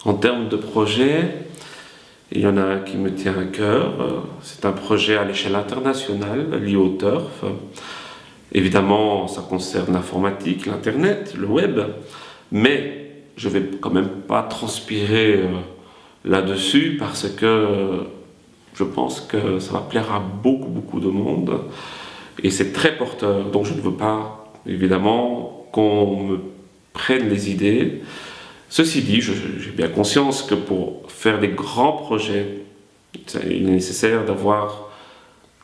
En termes de projet, il y en a un qui me tient à cœur. C'est un projet à l'échelle internationale lié au turf. Évidemment, ça concerne l'informatique, l'internet, le web, mais je ne vais quand même pas transpirer là-dessus parce que je pense que ça va plaire à beaucoup de monde et c'est très porteur. Donc je ne veux pas, évidemment, qu'on me prenne les idées. Ceci dit, j'ai bien conscience que pour faire des grands projets, il est nécessaire d'avoir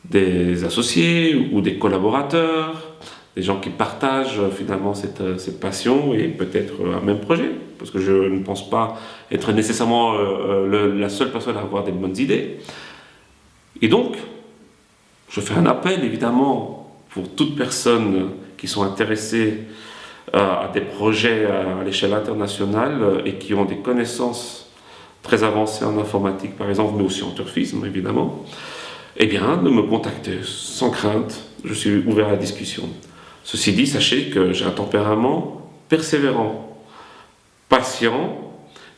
des associés ou des collaborateurs, des gens qui partagent finalement cette passion et peut-être un même projet, parce que je ne pense pas être nécessairement la seule personne à avoir des bonnes idées. Et donc, je fais un appel évidemment pour toutes personnes qui sont intéressées à des projets à l'échelle internationale et qui ont des connaissances très avancées en informatique par exemple, mais aussi en turfisme évidemment, eh bien de me contacter sans crainte, je suis ouvert à la discussion. Ceci dit, sachez que j'ai un tempérament persévérant, patient,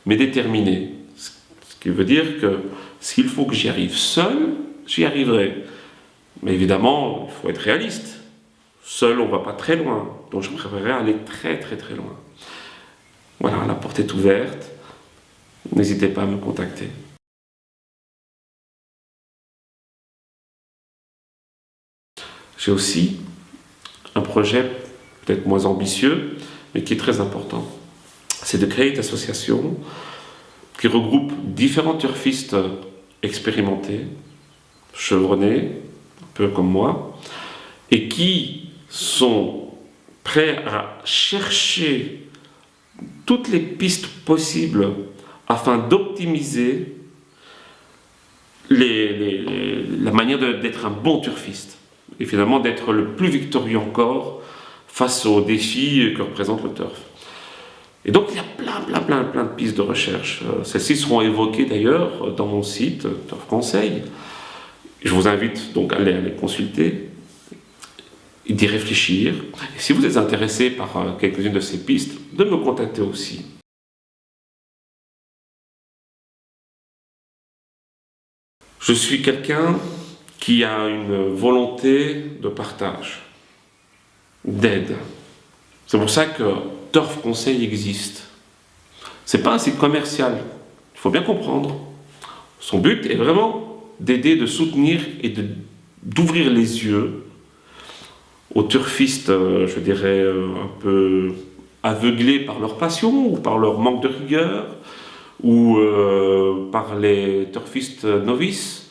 mais déterminé. Ce qui veut dire que s'il faut que j'y arrive seul, j'y arriverai. Mais évidemment, il faut être réaliste. Seul, on ne va pas très loin. Donc je préférerais aller très loin. Voilà, la porte est ouverte. N'hésitez pas à me contacter. J'ai aussi un projet peut-être moins ambitieux, mais qui est très important. C'est de créer une association qui regroupe différents turfistes expérimentés, chevronnés, un peu comme moi, et qui sont prêts à chercher toutes les pistes possibles afin d'optimiser la manière d'être un bon turfiste et finalement d'être le plus victorieux encore face aux défis que représente le turf. Et donc il y a plein de pistes de recherche. Celles-ci seront évoquées d'ailleurs dans mon site Turf Conseil. Je vous invite donc à les consulter et d'y réfléchir. Et si vous êtes intéressé par quelques-unes de ces pistes, de me contacter aussi. Je suis quelqu'un qui a une volonté de partage, d'aide. C'est pour ça que Turf Conseil existe. C'est pas un site commercial, il faut bien comprendre. Son but est vraiment d'aider, de soutenir et d'ouvrir les yeux aux turfistes, je dirais, un peu aveuglés par leur passion ou par leur manque de rigueur, ou par les turfistes novices,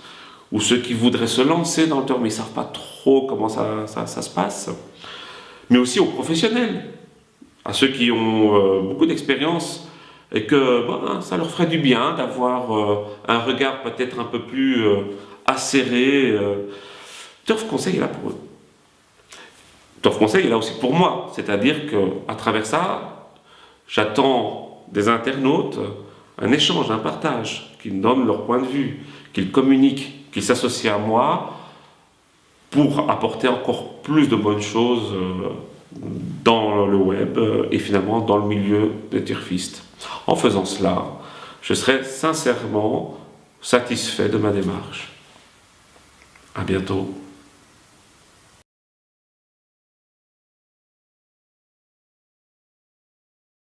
ou ceux qui voudraient se lancer dans le turf mais ils ne savent pas trop comment ça se passe, mais aussi aux professionnels, à ceux qui ont beaucoup d'expérience et que ça leur ferait du bien d'avoir un regard peut-être un peu plus acéré. Turf Conseil est là pour eux. Turf Conseil est là aussi pour moi, c'est-à-dire qu'à travers ça, j'attends des internautes un échange, un partage, qu'ils me donnent leur point de vue, qu'ils communiquent, qu'ils s'associent à moi pour apporter encore plus de bonnes choses dans le web et finalement dans le milieu des turfistes. En faisant cela, je serai sincèrement satisfait de ma démarche. À bientôt.